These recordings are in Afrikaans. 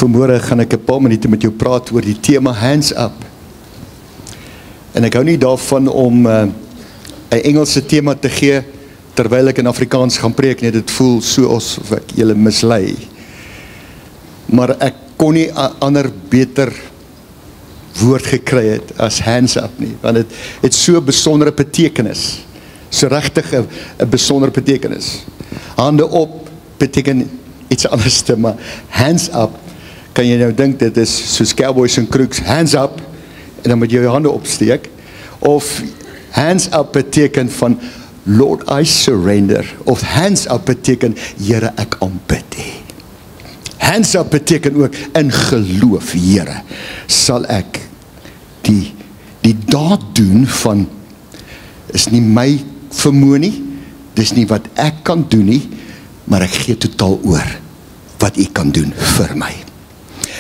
Vanmôre gaan ek 'n paar minute met jou praat oor die tema hands up. En ek hou nie daarvan om 'n Engelse tema te gee terwyl ek in Afrikaans gaan preek nie. Dit voel so asof ek julle mislei. Maar ek kon nie 'n ander beter woord gekry het as hands up nie, want dit het so 'n besondere betekenis. So regtig 'n besondere betekenis. Hande op beteken iets anders, maar hands up, kan jy nou dink dit is soos cowboys en crooks, hands up, en dan moet jy jou hande opsteek, of hands up beteken van, Lord, I surrender, of hands up beteken, Here, ek aanbid U. Hands up beteken ook, in geloof, Here, sal ek die daad doen van, is nie my vermoë nie, dis nie wat ek kan doen nie, maar ek gee totaal oor wat U kan doen vir my.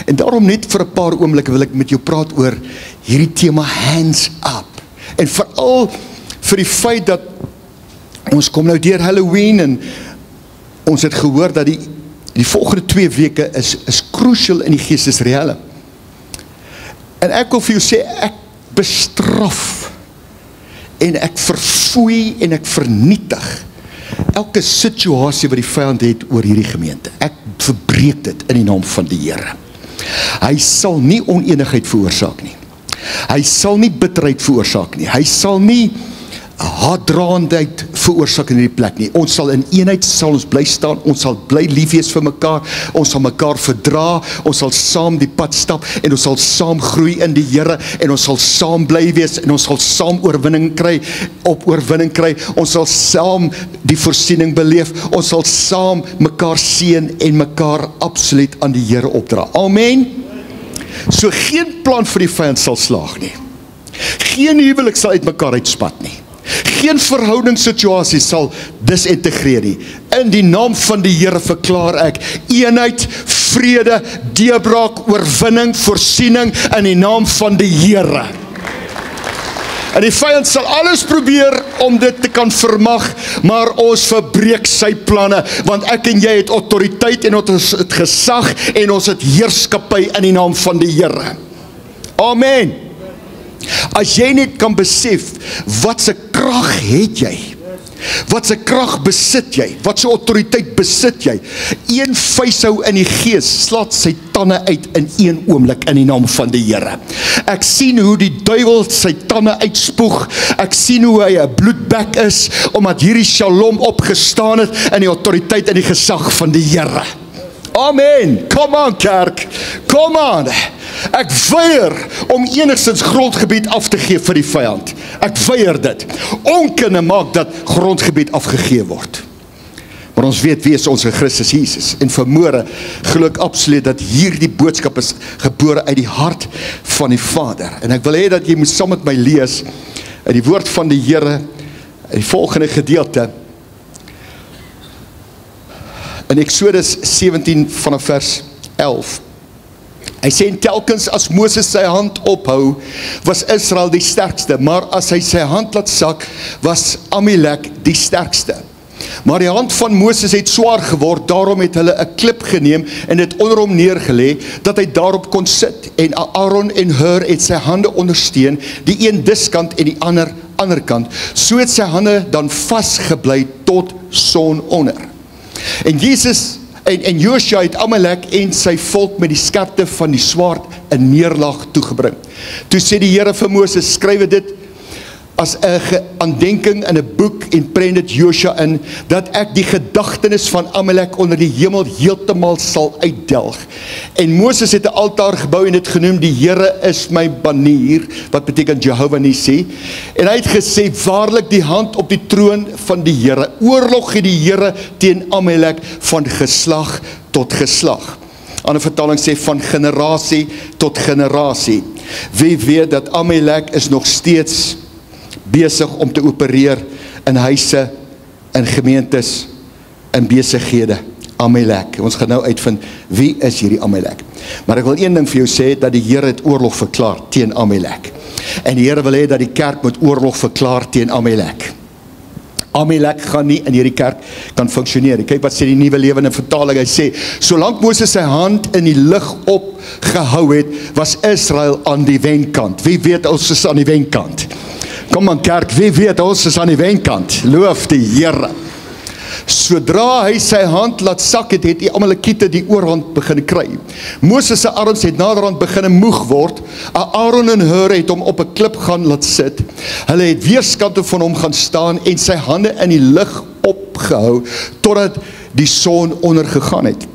En daarom net vir 'n paar oomblikke wil ek met jou praat oor hierdie tema hands up. En veral vir die feit dat ons kom nou deur Halloween en ons het gehoor dat die volgende 2 weke is crucial in die geestesrealm. En ek wil vir jou sê, ek bestraf en ek verfoei en ek vernietig elke situasie wat die vyand het oor hierdie gemeente. Ek verbreek dit in die naam van die Here. Hy sal nie oneenigheid veroorsaak nie. Hy sal nie bitterheid veroorsaak nie. Hy sal nie haatdraandheid veroorsaak in hierdie plek nie. Ons sal in eenheid sal ons bly staan, ons sal bly lief wees vir mekaar, ons sal mekaar verdra, ons sal saam die pad stap en ons sal saam groei in die Here en ons sal saam bly wees en ons sal saam oorwinning kry, ons sal saam die voorsiening beleef, ons sal saam mekaar seën en mekaar absoluut aan die Here opdra. Amen. So geen plan vir die vyand sal slaag nie. Geen huwelik sal uit mekaar uitspat nie. Geen verhoudingssituasie sal disintegreer nie. In die naam van die Here verklaar ek eenheid, vrede, deurbraak, oorwinning, voorsiening in die naam van die Here. En die vyand sal alles probeer om dit te kan vermag, maar ons verbreek sy planne, want ek en jy het autoriteit en ons het gesag en ons het heerskappy in die naam van die Here. Amen. As jy net kan besef, wat se krag het jy? Wat se krag besit jy? Wat se autoriteit besit jy? Een vuishou in die gees, slaat sy tande uit in een oomblik in die naam van die Here. Ek sien hoe die duiwel sy tande uitspoeg. Ek sien hoe hy 'n bloedbek is, omdat hierdie Shalom opgestaan het in die autoriteit en die gesag van die Here. Amen. Come on, kerk. Come on. Ek weier om enigstens grondgebied af te gee vir die vyand. Ek weier dit. Onkunde maak dat grondgebied afgegee word. Maar ons weet wie is ons Christus Jesus. En vanmôre glo ek absoluut dat hierdie boodskap is gebore uit die hart van die Vader. En ek wil hê dat jy moet saam met my lees uit die woord van die Here, in die volgende gedeelte. In Exodus 17 vanaf vers 11. Hy sê, en telkens as Moses sy hand ophou, was Israel die sterkste, maar as hy sy hand laat sak, was Amalek die sterkste. Maar die hand van Moses het swaar geword, daarom het hulle 'n klip geneem en dit onder hom neergelê, dat hy daarop kon sit. En Aaron en Hur het sy hande ondersteun, die een diskant en die ander kant. So het sy hande dan vasgebly tot sononder. En Joshua het Amalek en sy volk met die skerpte van die swaard in neerlag toegebring. Toe sê die Here vir Moses, skryf dit as 'n aandenking in 'n boek en prent dit Joshua in, dat ek die gedagtenis van Amalek onder die hemel heeltemal sal uitdelg. En Moses het 'n altaar gebou en dit genoem, die Here is my banier, wat beteken Jehovah Nissi. En hy het gesê, waarlik die hand op die troon van die Here. Oorlog het die Here teen Amalek van geslag tot geslag. Ander vertaling sê van generasie tot generasie. Wie weet dat Amalek is nog steeds besig om te opereer in huise, in gemeentes, in besighede. Amalek. Ons gaan nou uitvind, wie is hierdie Amalek? Maar ek wil een ding vir jou sê, dat die Here het oorlog verklaar teen Amalek. En die Here wil hê dat die kerk moet oorlog verklaar teen Amalek. Amalek gaan nie in hierdie kerk kan funksioneer. Kyk wat sê die Nuwe Lewende Vertaling, hy sê, solank Moses sy hand in die lug opgehou het, was Israel aan die wenkant. Wie weet ons is aan die wenkant? Kom aan kerk, wie weet ons is aan die wenkant? Loof die Here. Sodra hy sy hand laat sak het, het die Amalekiete die oorhand begin kry. Moses se arms het naderhand begin moeg word. Aaron en Hur het hom op 'n klip gaan laat sit. Hulle het weerskante van hom gaan staan en sy hande in die lug opgehou totdat die son ondergegaan het.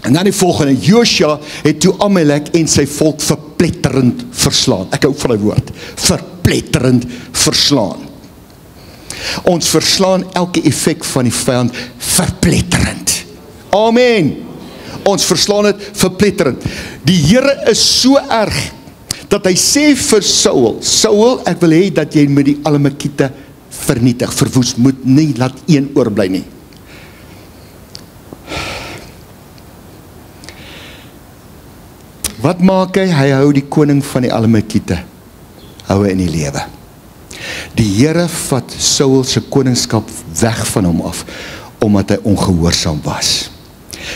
En dan die volgende, Josua het toe Amalek en sy volk verpletterend verslaan. Ek hou van die woord, verpletterend verslaan. Ons verslaan elke effek van die vyand verpletterend. Amen. Ons verslaan dit verpletterend. Die Here is so erg, dat hy sê vir Saul, Saul, ek wil hê dat jy met die Amalekiete vernietig, verwoes, moet nie laat een oorbly nie. Wat maak hy? Hy hou die koning van die Amalekiete, hou hy in die lewe. Die Here vat Saul se koningskap weg van hom af, omdat hy ongehoorsaam was.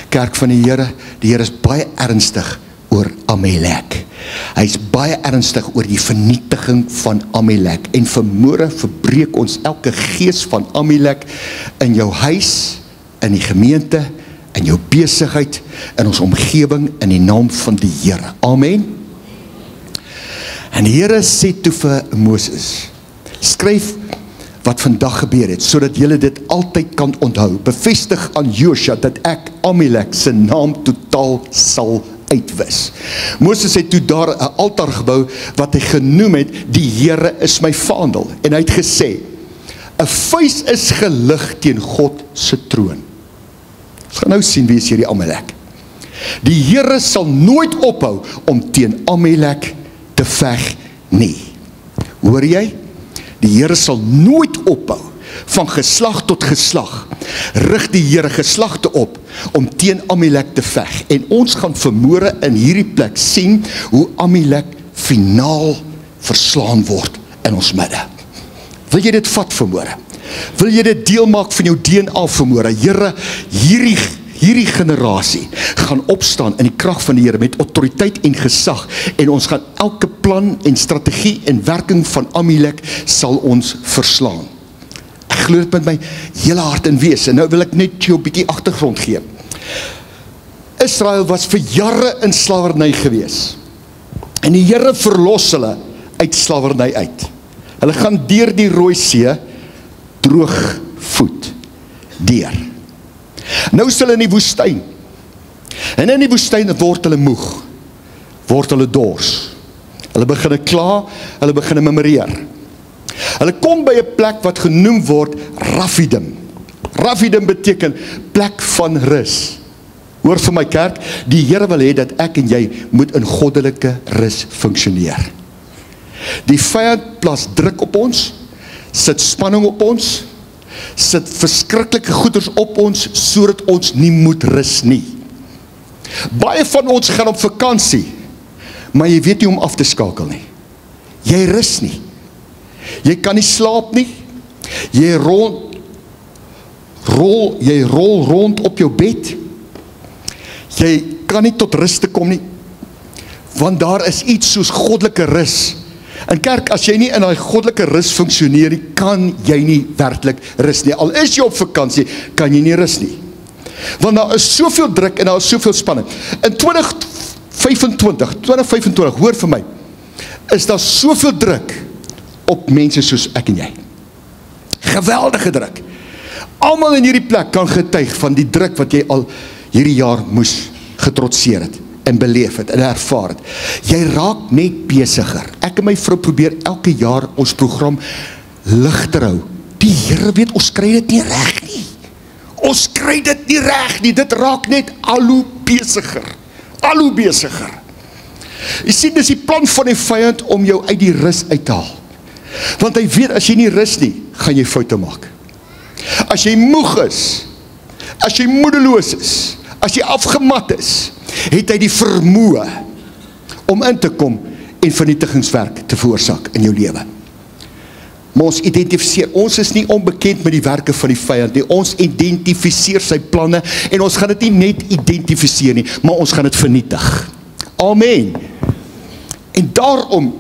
Kerk van die Here is baie ernstig oor Amalek. Hy is baie ernstig oor die vernietiging van Amalek, en vanmôre verbreek ons elke gees van Amalek in jou huis, in die gemeente, in jou besigheid, in ons omgewing, in die naam van die Here. Amen. En die Here sê toe vir Moses, skryf wat vandag gebeur het, sodat julle dit altyd kan onthou. Bevestig aan Josua dat ek Amalek se naam totaal sal uitwis. Moses het toe daar 'n altaar gebou wat hy genoem het, die Here is my vaandel. En hy het gesê, 'n vuis is gelig teen God se troon. Ons gaan nou sien wie is hierdie Amalek. Die Here sal nooit ophou om teen Amalek te veg nie. Hoor jy? Die Here sal nooit ophou, van geslag tot geslag, rig die Here geslagte op, om teen Amalek te veg. En ons gaan vanmôre in hierdie plek sien, hoe Amalek finaal verslaan word in ons midde. Wil jy dit vat vanmôre? Wil jy dit deel maak van jou DNA vanmôre? Here, hierdie generasie gaan opstaan in die krag van die Here met autoriteit en gesag, en ons gaan elke plan en strategie en werking van Amalek sal ons verslaan. Ek glo dit met my hele hart en wese. En nou wil ek net jou 'n bietjie agtergrond gee. Israel was vir jare in slawerny gewees, en die Here verlos hulle uit slawerny uit. Hulle gaan deur die Rooi See droogvoet deur. Nou is hulle in die woestyn, en in die woestyn word hulle moeg, word hulle dors. Hulle begin kla, hulle begin memoreer. Hulle kom by 'n plek wat genoem word Rafidim. Rafidim beteken plek van rus. Hoor vir my kerk, die Here wil hê dat ek en jy moet in goddelike rus funksioneer. Die vyand plaas druk op ons, sit spanning op ons, sit verskriklike goeders op ons, sodat ons nie moet rus nie. Baie van ons gaan op vakansie, maar jy weet nie om af te skakel nie. Jy rus nie. Jy kan nie slaap nie. Jy rol rond op jou bed. Jy kan nie tot rus te kom nie, want daar is iets soos goddelike rus. En kerk, as jy nie in daai goddelike rus funksioneer nie, kan jy nie werklik rus nie. Al is jy op vakansie, kan jy nie rus nie. Want daar is soveel druk en daar is soveel spanning. In 2025, hoor vir my, is daar soveel druk op mense soos ek en jy. Geweldige druk. Almal in hierdie plek kan getuig van die druk wat jy al hierdie jaar moes getrotseer het, en beleef het, en ervaar het. Jy raak net besiger. Ek en my vrou probeer elke jaar ons program ligter hou. Die Here weet, ons kry dit nie reg nie. Ons kry dit nie reg nie. Dit raak net al hoe besiger. Al hoe besiger. Jy sien, dis die plan van die vyand om jou uit die rus uit te haal. Want hy weet, as jy nie rus nie, gaan jy foute maak. As jy moeg is, as jy moedeloos is, as jy afgemat is, het hy die vermoë om in te kom en vernietigingswerk te veroorsaak in jou lewe. Maar ons identifiseer, ons is nie onbekend met die werke van die vyand nie, ons identifiseer sy planne, en ons gaan dit nie net identifiseer nie, maar ons gaan dit vernietig. Amen. En daarom,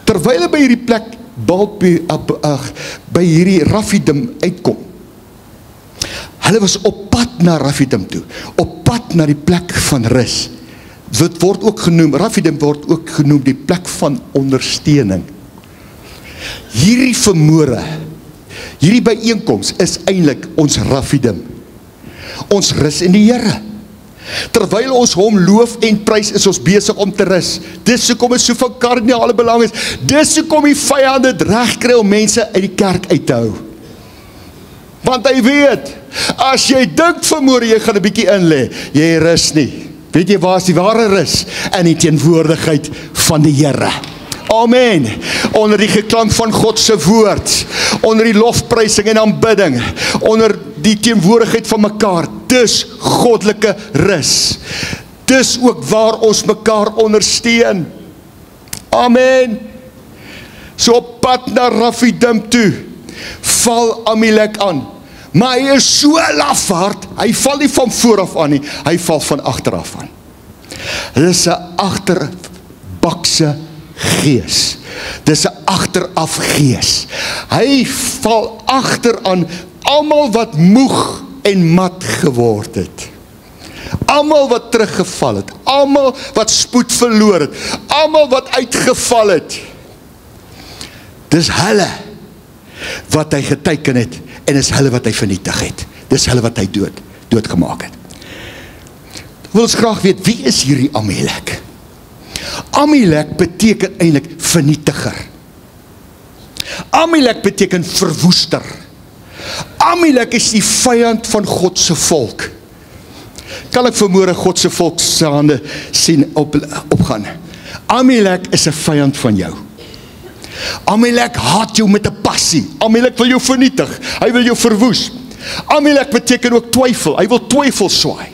terwyl hy by hierdie plek, by hierdie Rafidim uitkom, hulle was op pad na Rafidim toe, op pad na die plek van rus. Dit word ook genoem, Rafidim word ook genoem die plek van ondersteuning. Hierdie vermoere, hierdie byeenkoms is eintlik ons Rafidim. Ons rus in die Here. Terwyl ons hom loof en prys, is ons besig om te rus. Dis hoekom is so van kardinale belang is. Dis hoekom die vyand dit reg kry om mense uit die kerk uit te hou. Want hy weet, as jy dink vermoere, jy gaan 'n bietjie inlê, jy rus nie. Weet jy waar is die ware rus? In die teenwoordigheid van die Here. Amen. Onder die geklank van God se woord, onder die lofprysing en aanbidding, onder die teenwoordigheid van mekaar, dis goddelike rus. Dis ook waar ons mekaar ondersteun. Amen. So op pad na Rafidim toe, val Amalek aan. Maar hy is so lafhard, hy val nie van vooraf aan nie, hy val van agteraf aan. Dit is 'n agterbakse gees. Dis 'n agteraf gees. Hy val agteraan almal wat moeg en mat geword het. Almal wat teruggeval het, almal wat spoed verloor het, almal wat uitgeval het. Dis hulle wat hy geteken het, en is hulle wat hy vernietig het. Dis hulle wat hy doodgemaak het. Ek wil ons graag weet, wie is hierdie Amalek? Amalek beteken eintlik vernietiger. Amalek beteken verwoester. Amalek is die vyand van God se volk. Kan ek vanmôre God se volk se hande sien opgaan? Amalek is 'n vyand van jou. Amalek haat jou met 'n passie. Amalek wil jou vernietig. Hy wil jou verwoes. Amalek beteken ook twyfel. Hy wil twyfel swaai.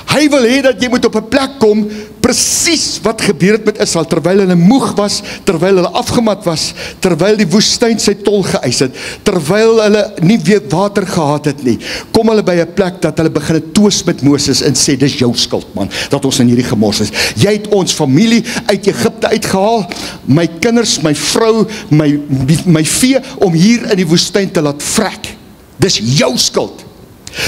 Hy wil hê dat jy moet op 'n plek kom, presies wat gebeur het met Israel, terwyl hulle moeg was, terwyl hulle afgemat was, terwyl die woestyn sy tol geëis het, terwyl hulle nie weer water gehad het nie, kom hulle by 'n plek dat hulle begin twis met Moses en sê, dis jou skuld man, dat ons in hierdie gemors is. Jy het ons familie uit Egipte uitgehaal, my kinders, my vrou, my vee, om hier in die woestyn te laat vrek. Dis jou skuld.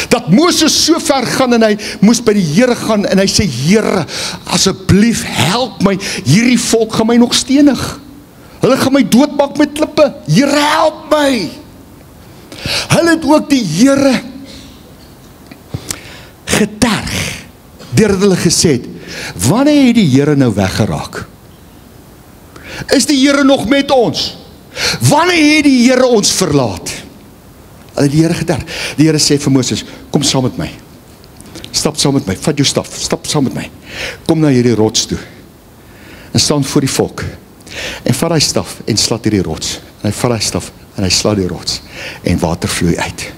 Dat Moses so ver gaan en hy moes by die Here gaan en hy sê, Here, asseblief help my, hierdie volk gaan my nog stenig. Hulle gaan my doodmaak met klippe. Here, help my. Hulle het ook die Here geterg, deur hulle gesê het, wanneer het die Here nou weggeraak? Is die Here nog met ons? Wanneer het die Here ons verlaat? Hulle het die Here geterg. Die Here sê vir Moses, kom saam met my. Stap saam met my, vat jou staf, stap saam met my. Kom na hierdie rots toe. En staan voor die volk. En vat hy staf en slaat hierdie rots. En hy vat hy staf en hy slaat die rots. En water vloei uit.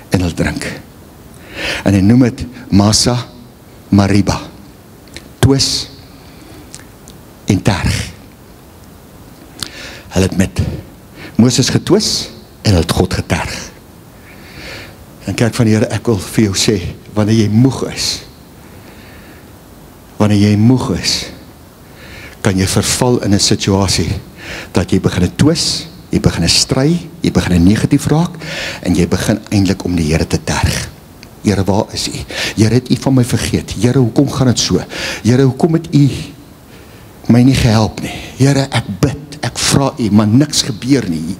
En hulle drink. En hy noem het Massa Mariba. Twis en terg. Hulle het met Moses getwis en hulle het God geterg. En kerk van die Here, ek wil vir jou sê, wanneer jy moeg is, kan jy verval in 'n situasie, dat jy begin twis, jy begin stry, jy begin negatief raak, en jy begin eintlik om die Here te terg. Here, waar is U? Here, het U van my vergeet? Here, hoekom gaan dit so? Here, hoekom het U my nie gehelp nie? Here, ek bid, ek vra U, maar niks gebeur nie.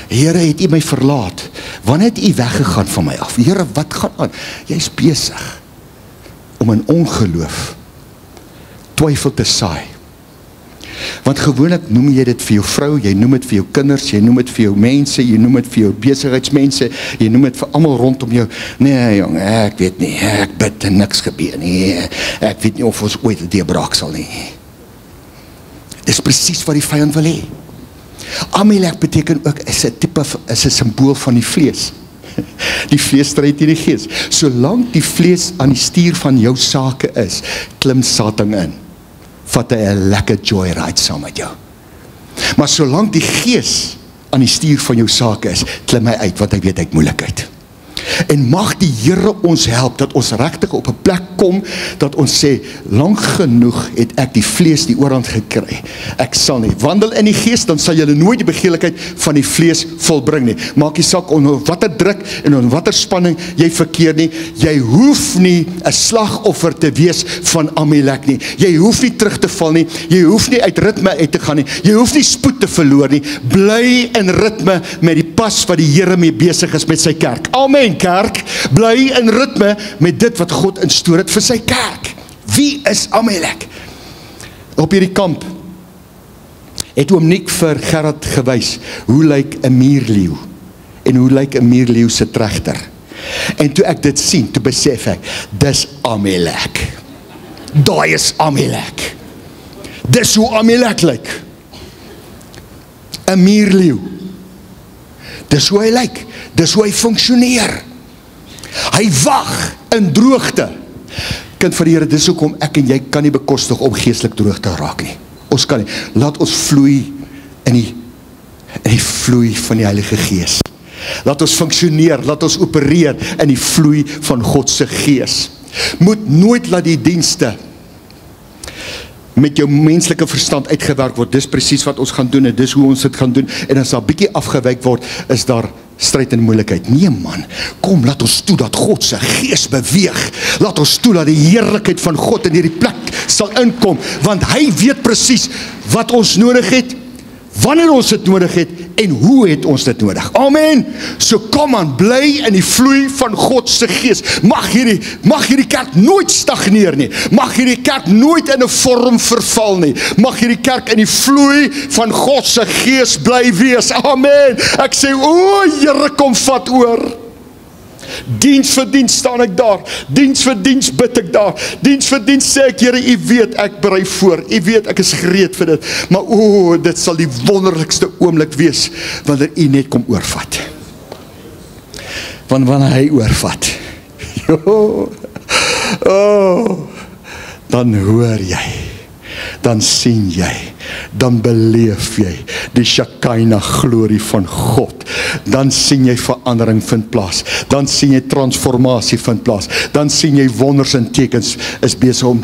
Here, het U my verlaat? Wanneer het U weggegaan van my af? Here, wat gaan aan? Jy's besig om in ongeloof twyfel te saai. Want gewoonlik noem jy dit vir jou vrou, jy noem dit vir jou kinders, jy noem dit vir jou mense, jy noem dit vir jou besigheidsmense, jy noem dit vir almal rondom jou. Nee jong, ek weet nie, ek bid en niks gebeur nie, ek weet nie of ons ooit 'n deurbraak sal nie. Dis presies wat die vyand wil hê. Amalek beteken ook, is 'n simbool van die vlees. Die vlees stry teen die gees. Solank die vlees aan die stuur van jou sake is, klim Satan in. Vat hy 'n lekker joyride saam met jou. Maar solank die gees aan die stuur van jou sake is, klim hy uit, want hy weet uit moeilikheid. En mag die Here ons help, dat ons regtig op 'n plek kom, dat ons sê, lank genoeg het ek die vlees die oorhand gekry. Ek sal nie wandel in die gees, dan sal julle nooit die begeerlikheid van die vlees volbring nie. Maak nie saak onder watter druk en onder watter spanning jy verkeer nie. Jy hoef nie 'n slagoffer te wees van Amalek nie. Jy hoef nie terug te val nie. Jy hoef nie uit ritme uit te gaan nie. Jy hoef nie spoed te verloor nie. Bly in ritme met die pas wat die Here mee besig is met sy kerk. Amen, kerk. Bly in ritme met dit wat God instoor het vir sy kerk. Wie is Amalek? Op hierdie kamp het oom Nick vir Gerard gewys, hoe lyk 'n muurleeu en hoe lyk 'n muurleeu se trechter. En toe ek dit sien, toe besef ek, dis Amalek. Daai is Amalek. Dis hoe Amalek lyk. 'n muurleeu. Dis hoe hy lyk. Dis hoe hy funksioneer. Hy wag in droogte. Kind van die Here, dis hoekom ek en jy kan nie bekostig om geestelik droog te raak nie. Ons kan nie. Laat ons vloei in die vloei van die Heilige Gees. Laat ons funksioneer, laat ons opereer in die vloei van God se Gees. Moet nooit laat die dienste met jou menslike verstand uitgewerk word. Dis presies wat ons gaan doen en dis hoe ons dit gaan doen. En as daar bietjie afgewyk word, is daar stryd en moeilikheid. Nee man, kom, laat ons toe dat God se Gees beweeg. Laat ons toe dat die heerlikheid van God in hierdie plek sal inkom, want hy weet presies wat ons nodig het, wanneer ons dit nodig het en hoe het ons dit nodig. Amen. So kom aan, bly in die vloei van God se Gees. Mag hierdie kerk nooit stagneer nie. Mag hierdie kerk nooit in 'n vorm verval nie. Mag hierdie kerk in die vloei van God se Gees bly wees. Amen. Ek sê, o Here, kom vat oor. Diens vir diens staan ek daar. Diens vir diens bid ek daar. Diens vir diens sê ek, Here, U weet ek berei voor. U weet ek is gereed vir dit. Maar dit sal die wonderlikste oomblik wees wanneer U net kom oorvat. Want wanneer hy oorvat, dan hoor jy, dan sien jy, dan beleef jy die Shekinah glorie van God. Dan sien jy verandering vind plaas. Dan sien jy transformasie vind plaas. Dan sien jy wonders en tekens is besig om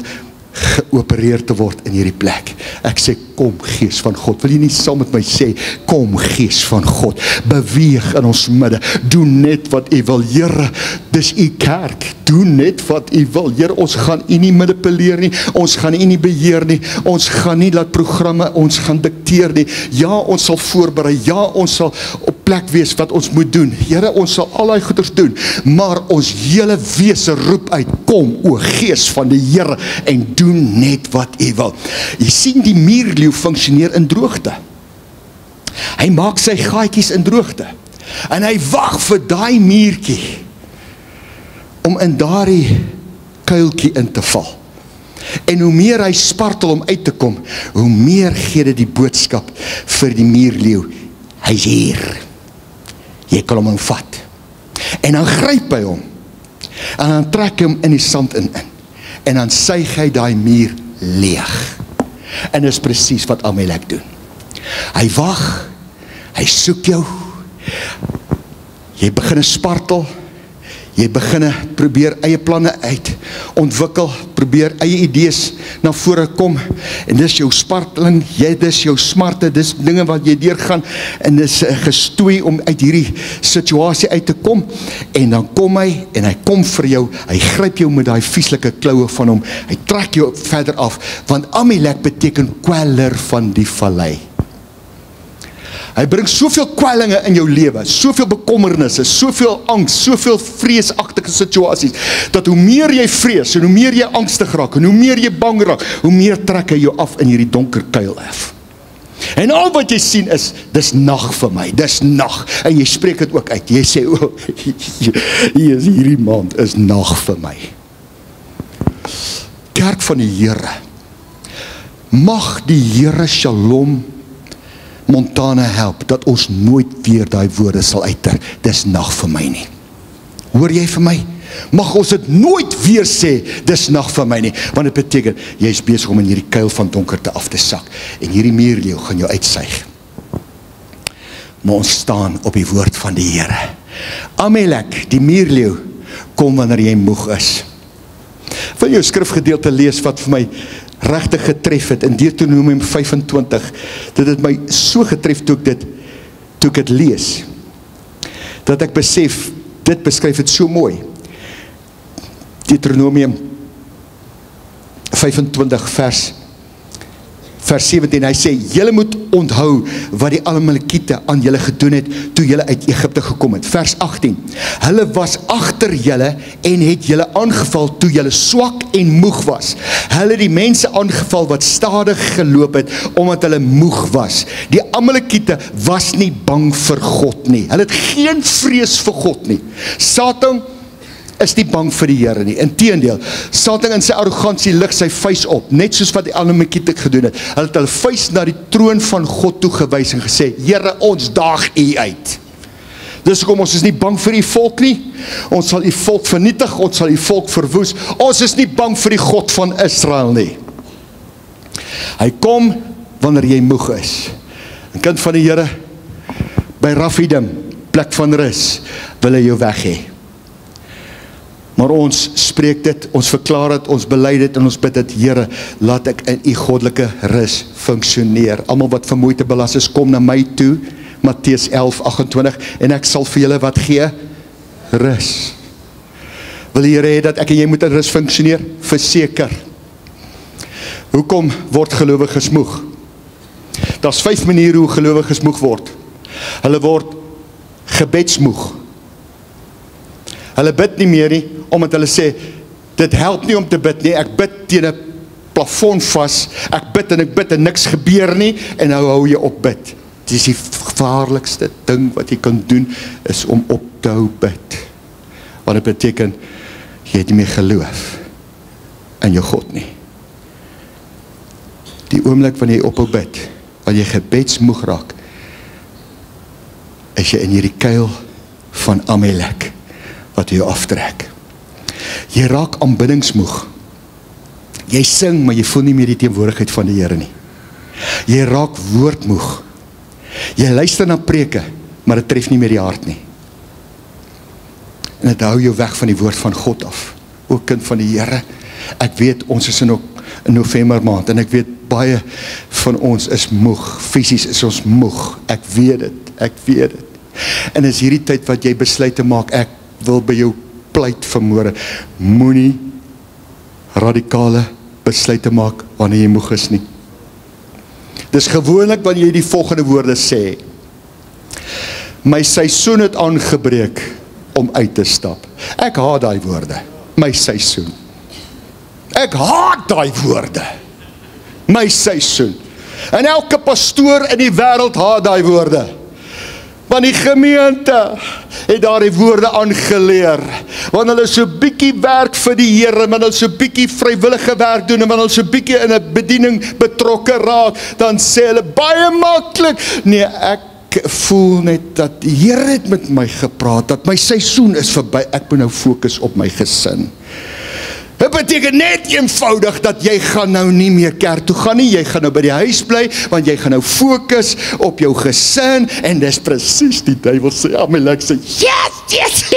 geopereer te word in hierdie plek. Ek sê, kom Gees van God. Wil jy nie saam met my sê, kom Gees van God, beweeg in ons midde, doen net wat U wil. Here, dis U kerk, doen net wat U wil. Here, ons gaan U nie manipuleer nie, ons gaan U nie beheer nie, ons gaan nie laat programme ons gaan dikteer nie. Ja, ons sal voorberei, ja, ons sal op plek wees wat ons moet doen. Here, ons sal al die goeders doen, maar ons hele wese roep uit, kom o Gees van die Here en doen net wat U wil. Jy sien die muurleeu funksioneer in droogte. Hy maak sy gaatjies in droogte. En hy wag vir daai muurtjie om in daardie kuiltjie in te val. En hoe meer hy spartel om uit te kom, hoe meer gee dit die boodskap vir die muurleeu. Hy's hier. Jy kan hom vat. En dan gryp hy hom. En dan trek hy hom in die sand in. En dan suig hy daai muur leeg. En dis presies wat Amalek doen. Hy wag, hy soek jou, jy begin spartel, jy begin probeer eie planne uit, ontwikkel, probeer eie idees na vore kom, en dis jou sparteling, dis jou smarte, dis dinge wat jy deurgaan, en dis gestoei om uit hierdie situasie uit te kom, en dan kom hy, en hy kom vir jou, hy gryp jou met die vieslike kloue van hom, hy trek jou verder af, want Amalek beteken kweller van die vallei. Hy bring soveel kwellinge in jou lewe, soveel bekommernisse, soveel angs, soveel vreesagtige situasies, dat hoe meer jy vrees, en hoe meer jy angstig raak, en hoe meer jy bang raak, hoe meer trek hy jou af in hierdie donker kuil af. En al wat jy sien is, dis nag vir my, dis nag, en jy spreek dit ook uit, jy sê, hierdie maand is nag vir my. Kerk van die Here, mag die Here Shalom Montana help, dat ons nooit weer die woorde sal uiter, dis nag vir my nie. Hoor jy vir my? Mag ons dit nooit weer sê, dis nag vir my nie, want dit beteken, jy is besig om in hierdie kuil van donkerte af te sak, en hierdie muurleeu gaan jou uitsuig. maar ons staan op die woord van die Here. Amalek, die muurleeu, kom wanneer jy moeg is. Ek wil jou skrifgedeelte lees wat vir my regtig getref het in Deuteronomium 25. Dit het my so getref toe ek dit lees, dat ek besef, dit beskryf het so mooi. Deuteronomium 25 vers 17, hy sê, julle moet onthou wat die Amalekiete aan julle gedoen het, toe julle uit Egipte gekom het. Vers 18, hulle was agter julle en het julle aangeval toe julle swak en moeg was. Hulle het die mense aangeval wat stadig geloop het, omdat hulle moeg was. Die Amalekiete was nie bang vir God nie. Hulle het geen vrees vir God nie. Satan is nie bang vir die Here nie. Inteendeel, Satan in sy arrogansie lig sy vuis op, net soos wat die Amalekiete gedoen het. Hulle het hulle vuis na die troon van God toe gewys en gesê, Here, ons daag U uit. Dis hoekom ons is nie bang vir die volk nie. Ons sal die volk vernietig, ons sal die volk verwoes. Ons is nie bang vir die God van Israel nie. Hy kom wanneer jy moeg is. 'n Kind van die Here, by Rafidim, plek van rus, wil hy jou weg hê. Maar ons spreek dit, ons verklaar dit, ons bely dit en ons bid dit, Here, laat ek in U goddelike rus funksioneer. Almal wat vermoeid en belas is, kom na my toe, Matteus 11:28, en ek sal vir julle wat gee? Rus. Wil die Here hê dat ek en jy moet in rus funksioneer? Verseker. Hoekom word gelowiges moeg? Daar's 5 maniere hoe gelowiges moeg word. Hulle word gebedsmoeg. Hulle bid nie meer nie, omdat hulle sê, dit help nie om te bid nie, ek bid teen 'n plafon vas, ek bid en niks gebeur nie, en nou hou jy op bid. Dit is die gevaarlikste ding wat jy kan doen, is om op te hou bid. Want dit beteken, jy het nie meer geloof in jou God nie. Die oomblik wanneer jy ophou bid, wanneer jy gebedsmoeg raak, is jy in hierdie kuil van Amalek, wat jy aftrek. Jy raak aanbiddingsmoeg. Jy sing, maar jy voel nie meer die teenwoordigheid van die Here nie. Jy raak woordmoeg. Jy luister na preke, maar dit tref nie meer die hart nie. En dit hou jou weg van die woord van God af. O kind van die Here, ek weet, ons is in November maand, en ek weet, baie van ons is moeg. Fisies is ons moeg. Ek weet dit. En is hierdie tyd wat jy besluit te maak, ek wil by jou pleit vanmôre, moenie radikale besluite maak wanneer jy moeg is nie. Dis gewoonlik wanneer jy die volgende woorde sê, my seisoen het aangebreek om uit te stap. Ek haat daai woorde, my seisoen. Ek haat daai woorde, my seisoen. En elke pastoor in die wêreld haat daai woorde. Want die gemeente het daar die woorde aangeleer, want hulle so bietjie werk vir die Here, want hulle so bietjie vrywillige werk doen, en want hulle so bietjie in 'n bediening betrokke raak, dan sê hulle baie maklik, nee, ek voel net dat die Here het met my gepraat, dat my seisoen is verby, ek moet nou fokus op my gesin. Dit beteken net eenvoudig dat jy gaan nou nie meer kerk toe gaan nie, jy gaan nou by die huis bly, want jy gaan nou fokus op jou gesin, en dis presies die duiwel sê, Amalek sê, yes,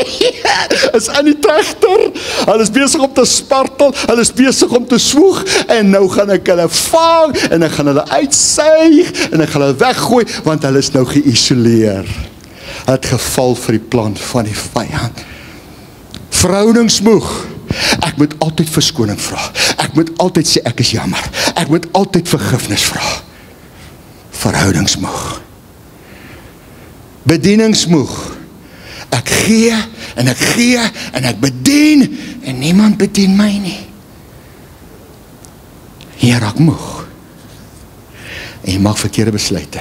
is aan die trechter, hulle is besig om te spartel, hulle is besig om te swoeg, en nou gaan ek hulle vang, en ek gaan hulle uitsuig, en ek gaan hulle weggooi, want hulle is nou geïsoleer. Het geval vir die plan van die vyand. Verhoudingsmoeg. Ek moet altyd verskoning vra. Ek moet altyd sê ek is jammer. Ek moet altyd vergifnis vra. Verhoudingsmoeg. Bedieningsmoeg. Ek gee en ek bedien en niemand bedien my nie. Jy raak moeg. En jy maak verkeerde besluite.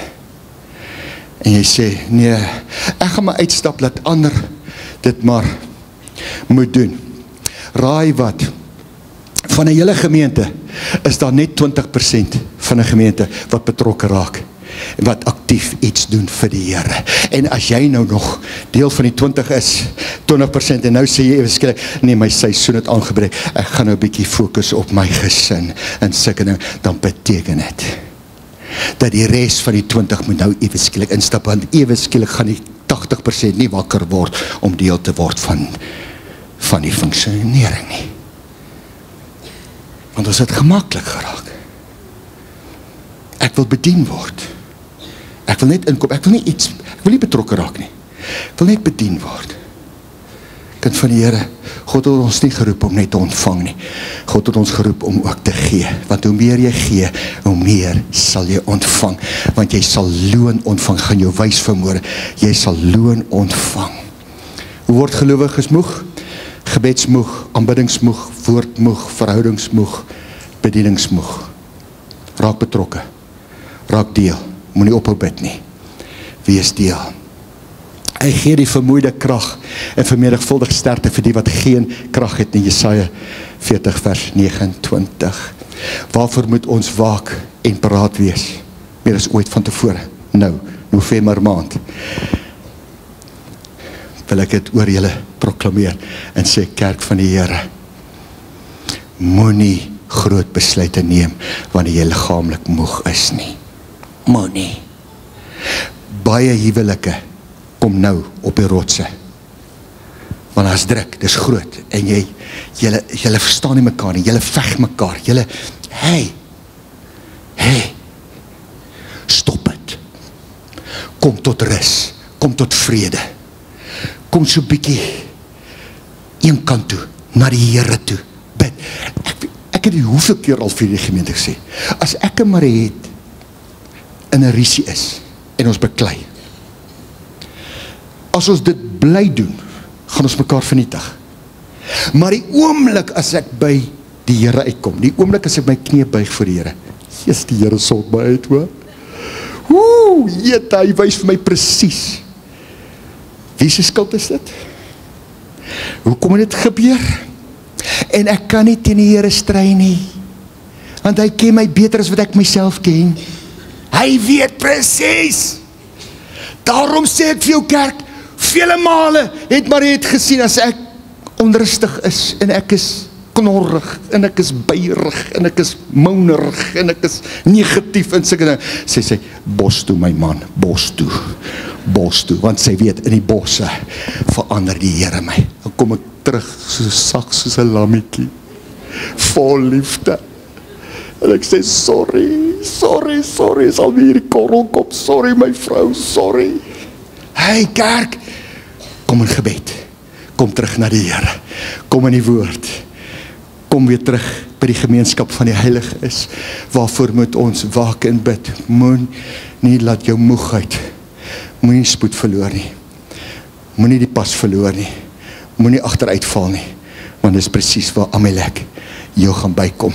En jy sê, nee, ek gaan maar uitstap, laat ander dit maar moet doen. Raai wat, van 'n hele gemeente is daar net 20% van 'n gemeente wat betrokke raak en wat aktief iets doen vir die Here. En as jy nou nog deel van die 20% en nou sê jy ewesklik, nee, my seisoen het aangebreek, ek gaan nou 'n bietjie fokus op my gesin en sulke ding, dan beteken dit dat die res van die 20 moet nou ewe skielik instap, want ewe skielik gaan die 80% nie wakker word om deel te word van die funksionering nie. Want ons het gemaklik geraak. Ek wil bedien word. Ek wil net inkom, ek wil nie betrokke raak nie. Ek wil net bedien word. Kind van die Here, God het ons nie geroep om net te ontvang nie. God het ons geroep om ook te gee. Want hoe meer jy gee, hoe meer sal jy ontvang. Want jy sal loon ontvang, gaan jou wys vermoere. Jy sal loon ontvang. Hoe word gelowiges moeg? Gebedsmoeg, aanbiddingsmoeg, woordmoeg, verhoudingsmoeg, bedieningsmoeg. Raak betrokke. Raak deel. Moenie ophou bid nie. Wees deel. Hy gee die vermoeide krag en vermenigvuldig sterkte vir die wat geen krag het nie. Jesaja 40 vers 29. Waarvoor moet ons waak en paraat wees? Meer as ooit van tevore. Nou, November maand. Wil ek het oor julle proklameer en sê, kerk van die Here, moenie groot besluite neem wanneer jy liggaamlik moeg is nie. Moenie. Baie huwelike kom nou op die rotse. Want as druk, dis groot en julle verstaan nie mekaar nie, julle veg mekaar, hey, stop het. Kom tot rus, kom tot vrede. Kom so bietjie een kant toe, na die Here toe, bid. Ek het hoeveel keer al vir die gemeente gesê, as ek en Marie het in 'n risie is, en ons beklei, as ons dit bly doen, gaan ons mekaar vernietig. Maar die oomblik as ek by die Here uitkom, die oomblik as ek my knie buig voor die Here, Jesus, die Here sort my uit, hoor. Hy wys vir my presies. Wie se skuld is dit? Hoe kom dit gebeur? En ek kan nie teen die Here stry nie, want hy ken my beter as wat ek myself ken. Hy weet presies. Daarom sê ek vir jou kerk, vele male het Marie het gesien as ek onrustig is, en ek is knorrig, en ek is buierig, en ek is mounerig, en ek is negatief, en sê sy, bos toe my man, bos toe, want sy weet, in die bosse verander die Here my. Dan kom ek terug, so sak soos 'n lammetjie, vol liefde, en ek sê, sorry, is al weer die korrelkop, sorry my vrou, sorry. Hey kerk, kom in gebed, kom terug na die Here, kom in die woord, kom weer terug by die gemeenskap van die heilige is, waarvoor moet ons waak en bid. Moenie laat jou moegheid, moenie spoed verloor nie, moenie die pas verloor nie, moenie agteruitval nie, want dit is presies waar Amalek jou gaan bykom.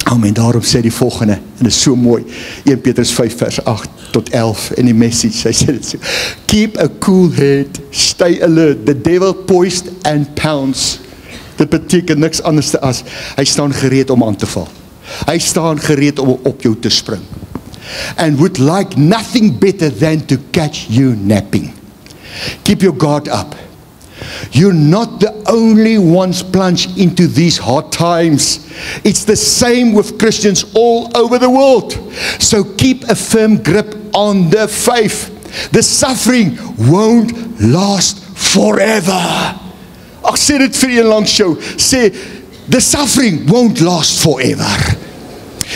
Amen, daarom sê die volgende, en dit is so mooi, 1 Petrus 5 vers 8 tot 11 in die message, hy sê dit so, keep a cool head, stay alert, the devil poised and pounds. Dit beteken niks anders as, hy staan gereed om aan te val. Hy staan gereed om op jou te spring. And would like nothing better than to catch you napping. Keep your guard up. You're not the only ones plunged into these hard times. It's the same with Christians all over the world. So keep a firm grip on the faith. The suffering won't last forever. Ek sê dit vir een langs jou, sê, the suffering won't last forever.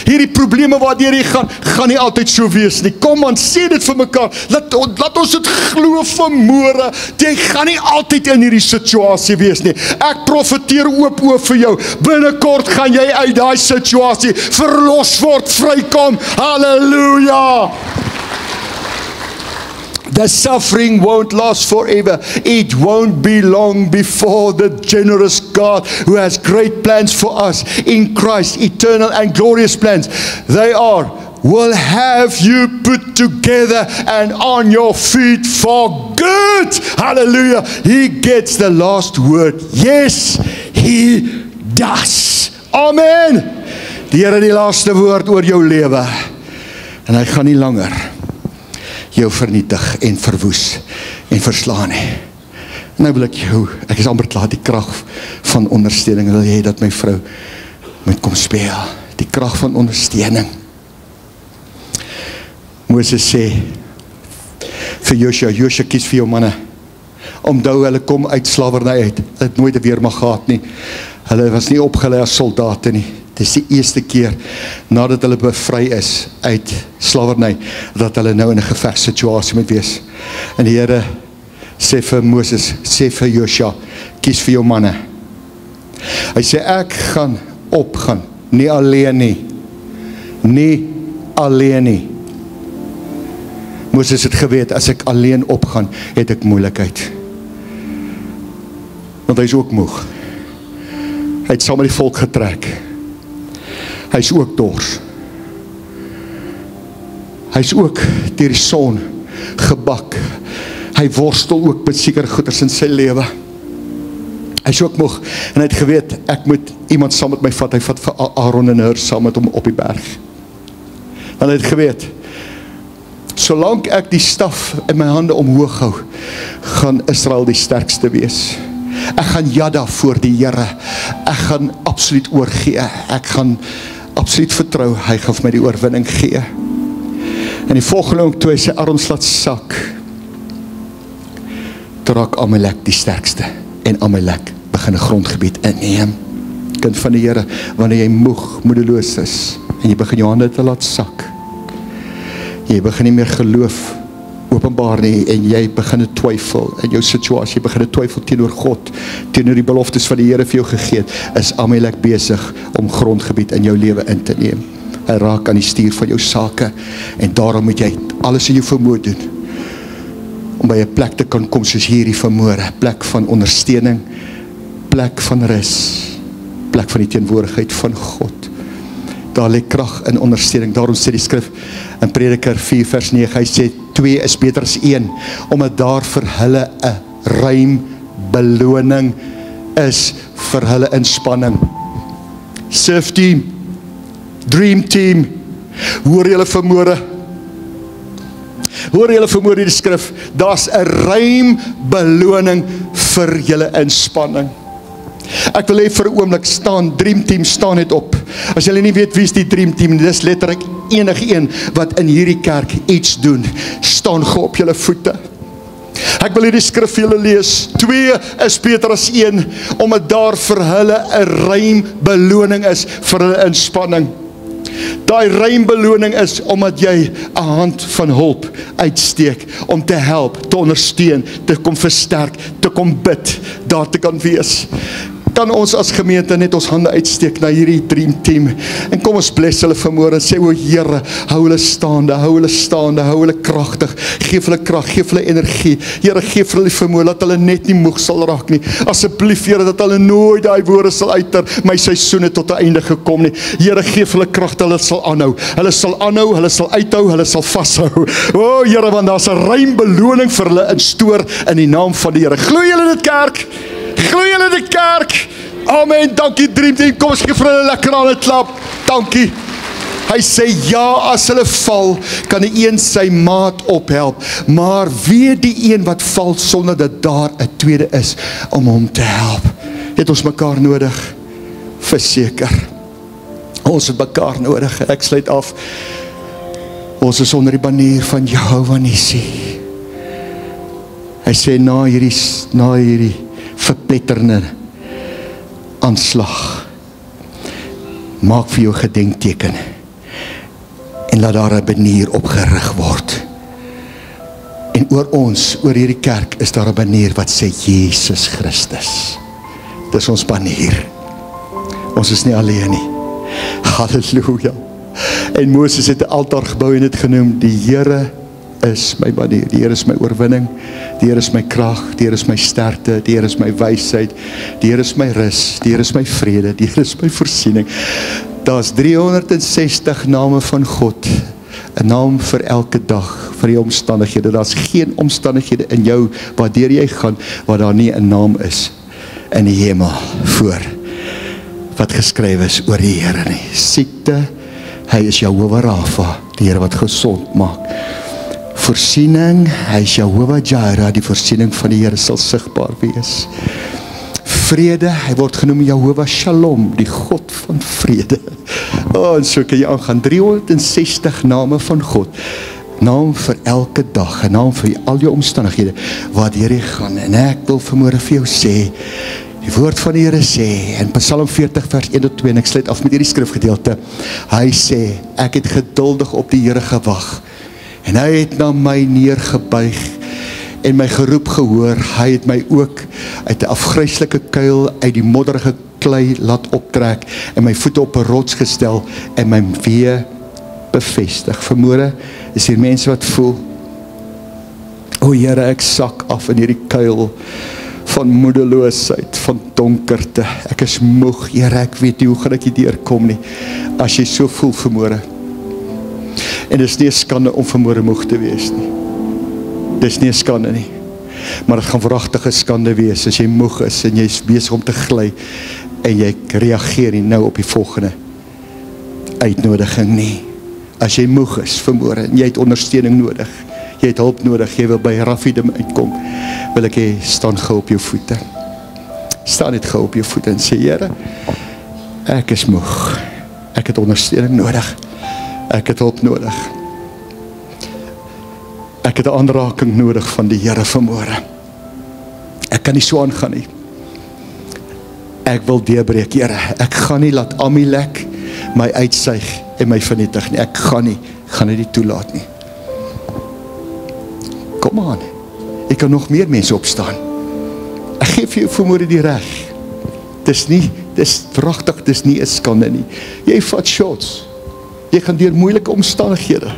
Hierdie probleme waardeur jy gaan nie altyd so wees nie. Kom aan, sê dit vir mekaar, laat ons dit glo vanmôre, jy gaan nie altyd in hierdie situasie wees nie. Ek profeteer oop vir jou, binnekort gaan jy uit daai situasie verlos word, vrykom, halleluja! The suffering won't last forever. It won't be long before the generous God who has great plans for us in Christ, eternal and glorious plans. They will have you put together and on your feet for good. Hallelujah. He gets the last word. Yes, he does. Amen. Die Here die laaste woord oor jou lewe. En hy gaan nie langer jou vernietig en verwoes en verslaan nie. En nou wil ek is amper klaar, die krag van ondersteuning, wil jy dat my vrou moet kom speel, die krag van ondersteuning. Moses sê vir Joshua kies vir jou manne. Onthou, hulle kom uit slawerny uit. Hulle het nooit 'n weermag gehad nie. Hulle was nie opgelei as soldate nie. Dit is die eerste keer nadat hulle bevry is uit slawerny, dat hulle nou in 'n gevegssituasie moet wees. En die Here sê vir Moses, sê vir Joshua, kies vir jou manne. Hy sê, ek gaan opgaan, nie alleen nie. Nie alleen nie. Moses het geweet, as ek alleen opgaan, het ek moeilikheid. Want hy is ook moeg. Hy het saam met die volk getrek. Hy is ook dors. Hy is ook deur die son gebak. Hy worstel ook met sekere goeders in sy lewe. Hy is ook moeg. En hy het geweet, ek moet iemand saam met my vat. Hy vat vir Aaron en Hur saam met hom op die berg. En hy het geweet, solank ek die staf in my hande omhoog hou, gaan Israel die sterkste wees. Ek gaan jada voor die Here. Ek gaan absoluut oorgee. Ek gaan absoluut vertrou. Hy gaan vir my die oorwinning gee. En die volgende ook toe hy sy arms laat sak, toe raak Amalek die sterkste. En Amalek begin 'n grondgebied inneem. Kind van die Here, wanneer jy moedeloos is, en jy begin jou hande te laat sak, jy begin nie meer geloof openbaar nie, en jy begin te twyfel in jou situasie, jy begin te twyfel teenoor God, teenoor die beloftes van die Here vir jou gegee het, is Amalek besig om grondgebied in jou lewe in te neem. Hy raak aan die stuur van jou sake, en daarom moet jy alles in jou vermoë doen, om by 'n plek te kan kom soos hierdie vanmôre, plek van ondersteuning, plek van rus, plek van die teenwoordigheid van God. Daar lê krag in ondersteuning. Daarom sê die skrif in Prediker 4 vers 9, hy sê 2 is beter as 1, omdat daar vir hulle 'n ruim beloning is vir hulle inspanning. Surf team, dream team, hoor julle vanmôre? Hoor julle vanmôre die skrif, daar's 'n ruim beloning vir julle inspanning. Ek wil hê vir 'n oomblik staan, Dream Team, staan net op. As julle nie weet wie is die Dream Team, dis letterlik enige een wat in hierdie kerk iets doen. Staan gou op julle voete. Ek wil hierdie skrif vir julle lees. 2 is beter as 1, omdat daar vir hulle 'n ruim beloning is vir hulle inspanning. Daai ruim beloning is omdat jy 'n hand van hulp uitsteek om te help, te ondersteun, te kom versterk, te kom bid, daar te kan wees. Kan ons as gemeente net ons hande uitsteek na hierdie Dream Team en kom ons bless hulle vanmôre en sê, o Here, hou hulle staande, hou hulle kragtig, geef hulle krag, geef hulle energie. Here, geef hulle vermoë dat hulle net nie moeg sal raak nie. Asseblief Here, dat hulle nooit daai woorde sal uiter, my seisoen het tot 'n einde gekom nie. Here, geef hulle krag dat hulle sal aanhou. Hulle sal aanhou, hulle sal uithou, hulle sal vashou. O Here, want daar's 'n ruim beloning vir hulle in stoor in die naam van die Here. Glo julle dit, kerk? Glo julle dit, kerk? Amen, dankie Dream Team, kom ons gee vir hulle lekker aan 'n klap, dankie. Hy sê ja, as hulle val, kan die een sy maat ophelp, maar weet die een wat val sonder dat daar 'n tweede is om hom te help. Het ons mekaar nodig? Verseker. Ons het mekaar nodig. Ek sluit af. Ons is onder die banier van Jehovah Nissi. Hy sê na hierdie verpletterende aanslag, maak vir jou gedenkteken en laat daar 'n banier opgerig word. En oor ons, oor hierdie kerk, is daar 'n banier wat sê Jesus Christus. Dis ons banier. Ons is nie alleen nie. Halleluja. En Moses het 'n altaar gebou en dit genoem, die Here is my banier, die Here is my oorwinning, die Here is my krag, die Here is my sterkte, die Here is my wysheid, die Here is my rus, die Here is my vrede, die Here is my voorsiening. Daar's 360 name van God, 'n naam vir elke dag, vir die omstandighede. Daar's geen omstandighede in jou waardeur jy gaan, waar daar nie 'n naam is in die hemel voor, wat geskryf is oor die Here nie. Siekte, hy is Jehovah Rafa, die Here wat gesond maak. Voorsiening, hy is Jehovah Jireh, die voorsiening van die Here sal sigbaar wees. Vrede, hy word genoem Jehovah Shalom, die God van vrede. En so kan jy aangaan, 360 name van God. naam vir elke dag, 'n naam vir al jou omstandighede, waardeur jy gaan, en ek wil vanmôre vir jou sê, die woord van die Here sê, in Psalm 40 vers 1-2, en ek sluit af met hierdie skrifgedeelte, hy sê, ek het geduldig op die Here gewag, en hy het na my neergebuig, en my geroep gehoor, hy het my ook uit 'n afgryslike kuil, uit die modderige klei laat optrek, en my voete op 'n rots gestel, en my weë bevestig. Vanmôre is hier mense wat voel, o Here, ek sak af in hierdie kuil van moedeloosheid, van donkerte, ek is moeg, Here, ek weet nie hoe gaan ek hier deurkom nie, as jy so voel vanmôre, en dis nie 'n skande om vanmôre moeg te wees nie, dis nie 'n skande nie, maar dit gaan wragtig 'n skande wees, as jy moeg is, en jy is besig om te gly, en jy reageer nie nou op die volgende uitnodiging nie, as jy moeg is vanmôre, en jy het ondersteuning nodig, jy het hulp nodig, jy wil by Rafidim uitkom, wil ek hê, staan gou op jou voete, staan net gou op jou voete, en sê, Here, ek is moeg, ek het ondersteuning nodig, ek het hulp nodig, ek het 'n aanraking nodig van die Here vanmôre, ek kan nie so aangaan nie, ek wil deurbreek, Here, ek gaan nie laat Amilek my uitsuig en my vernietig nie, ek gaan nie toelaat nie. Kom aan, ek kan nog meer mense opstaan. Ek gee vir jou vanmôre die reg. Dis wragtig, dis nie 'n skande nie. Jy vat shots. Jy gaan deur moeilike omstandighede.